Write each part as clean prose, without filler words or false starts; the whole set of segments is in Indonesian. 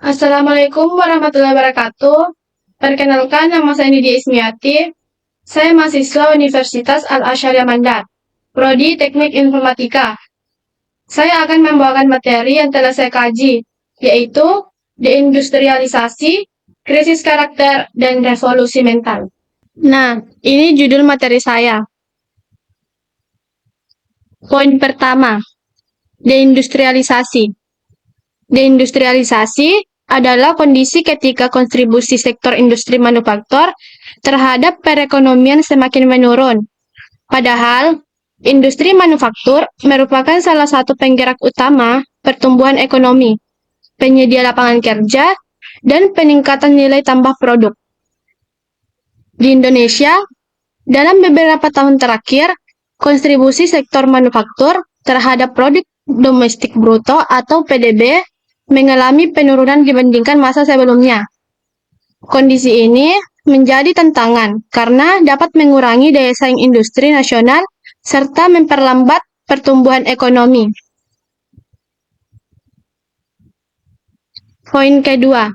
Assalamualaikum warahmatullahi wabarakatuh. Perkenalkan, nama saya Nidia Ismiati. Saya mahasiswa Universitas Al-Azhar Mandar, Prodi Teknik Informatika. Saya akan membawakan materi yang telah saya kaji, yaitu deindustrialisasi, krisis karakter, dan revolusi mental. Nah, ini judul materi saya. Poin pertama, deindustrialisasi. Deindustrialisasi adalah kondisi ketika kontribusi sektor industri manufaktur terhadap perekonomian semakin menurun. Padahal, industri manufaktur merupakan salah satu penggerak utama pertumbuhan ekonomi, penyedia lapangan kerja, dan peningkatan nilai tambah produk. Di Indonesia, dalam beberapa tahun terakhir, kontribusi sektor manufaktur terhadap produk domestik bruto atau PDB mengalami penurunan dibandingkan masa sebelumnya. Kondisi ini menjadi tantangan karena dapat mengurangi daya saing industri nasional serta memperlambat pertumbuhan ekonomi. Poin kedua,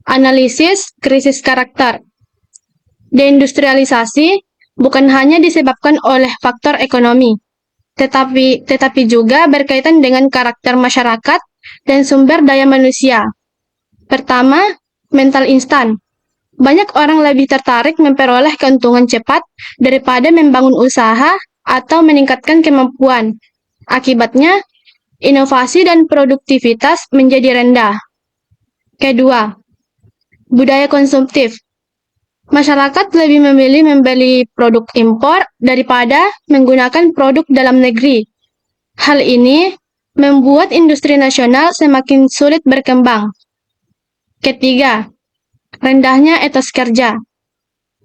analisis krisis karakter. Deindustrialisasi bukan hanya disebabkan oleh faktor ekonomi, tetapi juga berkaitan dengan karakter masyarakat dan sumber daya manusia. Pertama, mental instan. Banyak orang lebih tertarik memperoleh keuntungan cepat daripada membangun usaha atau meningkatkan kemampuan. Akibatnya, inovasi dan produktivitas menjadi rendah. Kedua, budaya konsumtif. Masyarakat lebih memilih membeli produk impor daripada menggunakan produk dalam negeri. Hal ini membuat industri nasional semakin sulit berkembang. Ketiga, rendahnya etos kerja.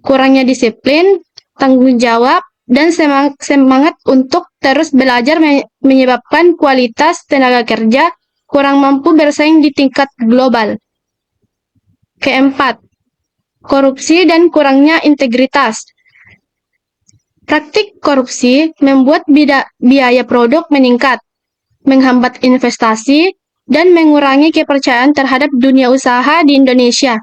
Kurangnya disiplin, tanggung jawab, dan semangat untuk terus belajar menyebabkan kualitas tenaga kerja kurang mampu bersaing di tingkat global. Keempat, korupsi dan kurangnya integritas. Praktik korupsi membuat biaya produk meningkat, menghambat investasi, dan mengurangi kepercayaan terhadap dunia usaha di Indonesia.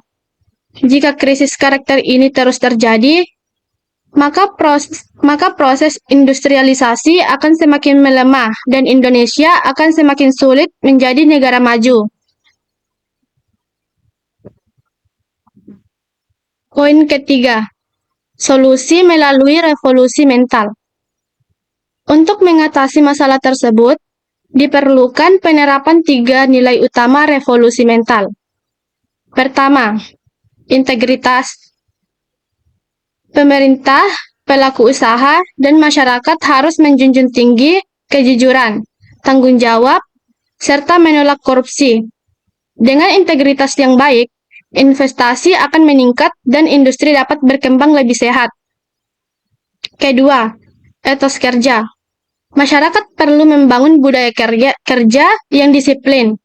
Jika krisis karakter ini terus terjadi, maka proses industrialisasi akan semakin melemah dan Indonesia akan semakin sulit menjadi negara maju. Poin ketiga, solusi melalui revolusi mental. Untuk mengatasi masalah tersebut, diperlukan penerapan 3 nilai utama revolusi mental. Pertama, integritas. Pemerintah, pelaku usaha, dan masyarakat harus menjunjung tinggi kejujuran, tanggung jawab, serta menolak korupsi. Dengan integritas yang baik, investasi akan meningkat dan industri dapat berkembang lebih sehat. Kedua, etos kerja. Masyarakat perlu membangun budaya kerja yang disiplin,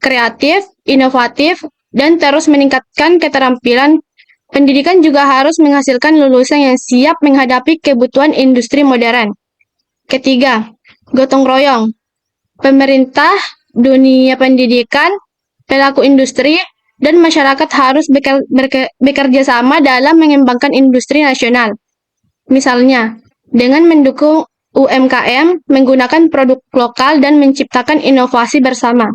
kreatif, inovatif, dan terus meningkatkan keterampilan. Pendidikan juga harus menghasilkan lulusan yang siap menghadapi kebutuhan industri modern. Ketiga, gotong royong. Pemerintah, dunia pendidikan, pelaku industri, dan masyarakat harus bekerja sama dalam mengembangkan industri nasional. Misalnya, dengan mendukung UMKM, menggunakan produk lokal, dan menciptakan inovasi bersama.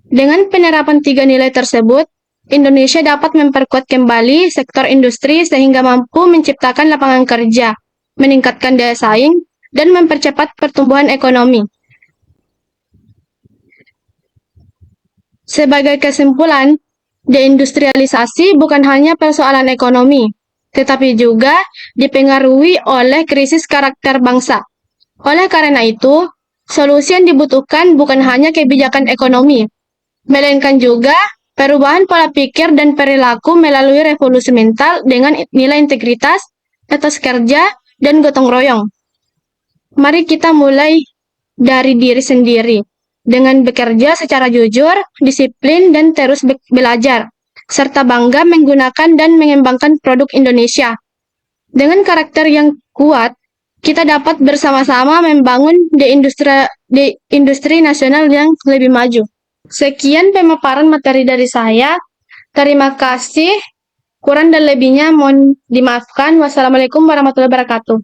Dengan penerapan 3 nilai tersebut, Indonesia dapat memperkuat kembali sektor industri sehingga mampu menciptakan lapangan kerja, meningkatkan daya saing, dan mempercepat pertumbuhan ekonomi. Sebagai kesimpulan, deindustrialisasi bukan hanya persoalan ekonomi, tetapi juga dipengaruhi oleh krisis karakter bangsa. Oleh karena itu, solusi yang dibutuhkan bukan hanya kebijakan ekonomi, melainkan juga perubahan pola pikir dan perilaku melalui revolusi mental dengan nilai integritas, etos kerja, dan gotong royong. Mari kita mulai dari diri sendiri, dengan bekerja secara jujur, disiplin, dan terus belajar, serta bangga menggunakan dan mengembangkan produk Indonesia. Dengan karakter yang kuat, kita dapat bersama-sama membangun industri nasional yang lebih maju. Sekian pemaparan materi dari saya. Terima kasih. Kurang dan lebihnya mohon dimaafkan. Wassalamualaikum warahmatullahi wabarakatuh.